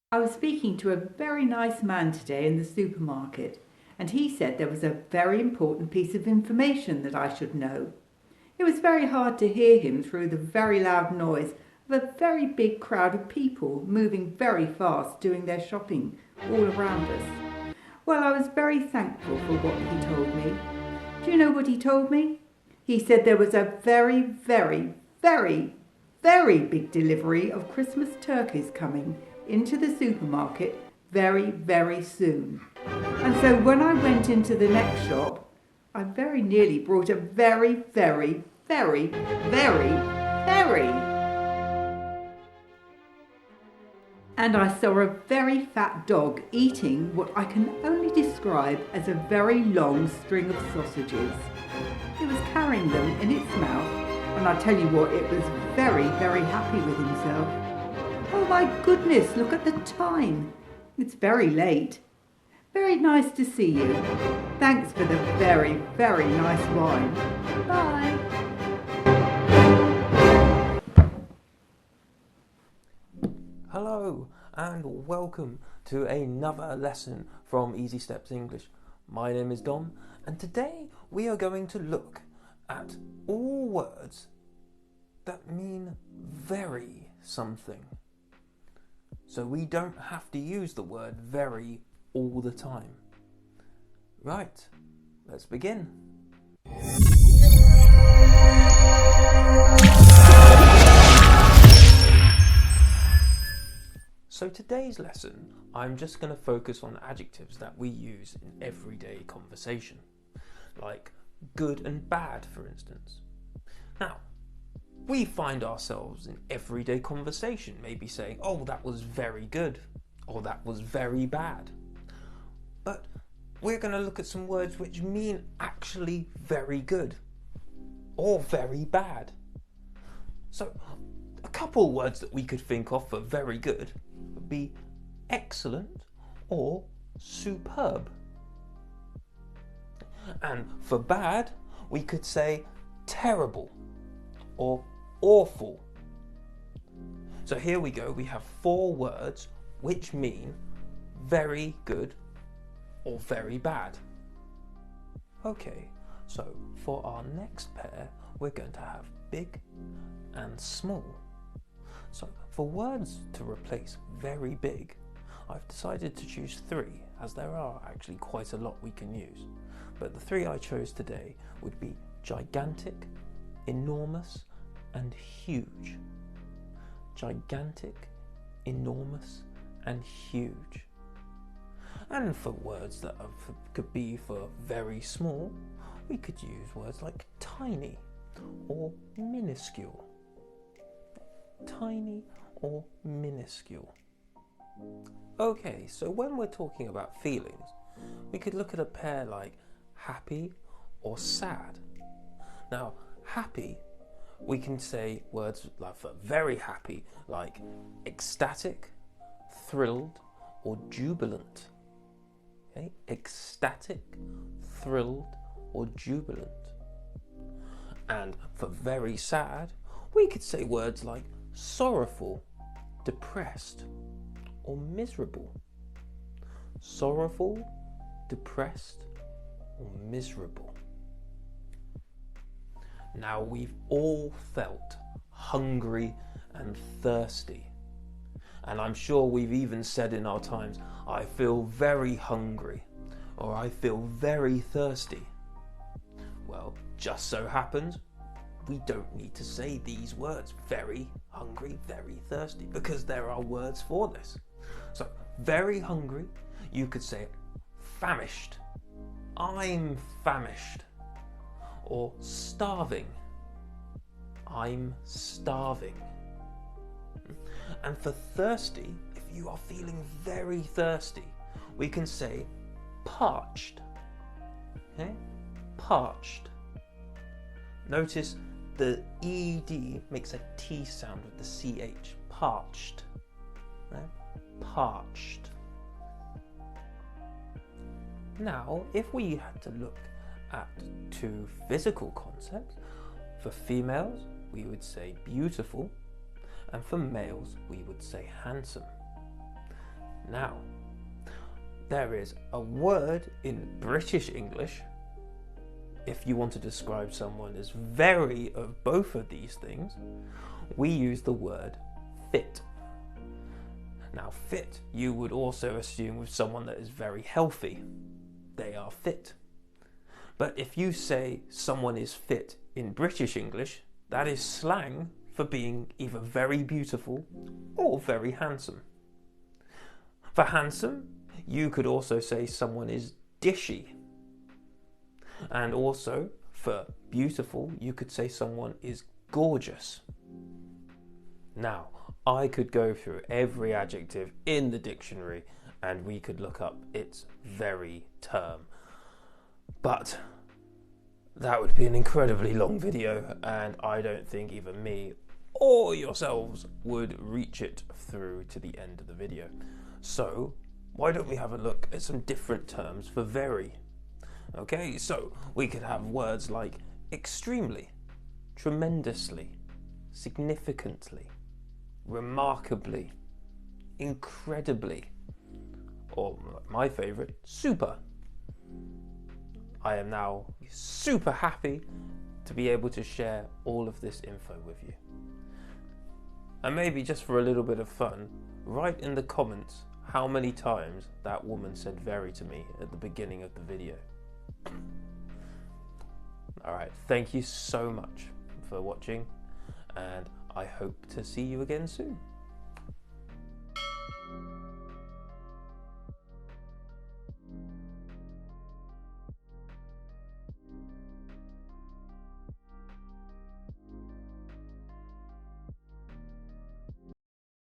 I was speaking to a very nice man today in the supermarket, and he said there was a very important piece of information that I should know. It was very hard to hear him through the very loud noise of a very big crowd of people moving very fast doing their shopping all around us. Well, I was very thankful for what he told me. Do you know what he told me? He said there was a very, very, very, very big delivery of Christmas turkeys coming into the supermarket very, very soon. And so when I went into the next shop, I very nearly brought a very, very, very, very, very. And I saw a very fat dog eating what I can only describe as a very long string of sausages. It was carrying them in its mouth, and I tell you what, it was very, very happy with himself. Oh my goodness, look at the time. It's very late. Very nice to see you. Thanks for the very, very nice wine. Bye. Hello and welcome to another lesson from Easy Steps English. My name is Dom, and today we are going to look at all words that mean very something. So we don't have to use the word very all the time. Right, let's begin. So today's lesson, I'm just going to focus on adjectives that we use in everyday conversation, like good and bad, for instance. Now, we find ourselves in everyday conversation, maybe saying, oh, that was very good, or that was very bad. But we're going to look at some words which mean actually very good, or very bad. So, a couple words that we could think of for very good would be excellent or superb. And for bad, we could say terrible or awful. So here we go, we have 4 words which mean very good or very bad. Okay, so for our next pair, we're going to have big and small. So for words to replace very big, I've decided to choose 3, as there are actually quite a lot we can use. But the 3 I chose today would be gigantic, enormous, and huge. Gigantic, enormous, and huge. And for words that could be for very small, we could use words like tiny or minuscule. Tiny or minuscule. Okay, so when we're talking about feelings, we could look at a pair like happy or sad. Now, happy, we can say words like for very happy, like ecstatic, thrilled, or jubilant. Okay? Ecstatic, thrilled, or jubilant. And for very sad, we could say words like sorrowful, depressed, or miserable. Sorrowful, depressed, or miserable. Now we've all felt hungry and thirsty. And I'm sure we've even said in our times, I feel very hungry, or I feel very thirsty. Well, just so happens, we don't need to say these words, very hungry, very thirsty, because there are words for this. So, very hungry, you could say famished, I'm famished, or starving, I'm starving. And for thirsty, if you are feeling very thirsty, we can say parched. Okay? Parched. Notice the ED makes a T sound with the CH. Parched. Right? Parched. Now, if we had to look at 2 physical concepts, for females, we would say beautiful, and for males, we would say handsome. Now, there is a word in British English, if you want to describe someone as very of both of these things, we use the word fit. Now, fit, you would also assume with someone that is very healthy. They are fit. But if you say someone is fit in British English, that is slang for being either very beautiful or very handsome. For handsome, you could also say someone is dishy. And also, for beautiful, you could say someone is gorgeous. Now, I could go through every adjective in the dictionary and we could look up its very term. But that would be an incredibly long video, and I don't think either me or yourselves would reach it through to the end of the video. So, why don't we have a look at some different terms for very? Okay, so we could have words like extremely, tremendously, significantly, remarkably, incredibly, or my favourite, super. I am now super happy to be able to share all of this info with you. And maybe just for a little bit of fun, write in the comments how many times that woman said very to me at the beginning of the video. Alright, thank you so much for watching, and I hope to see you again soon.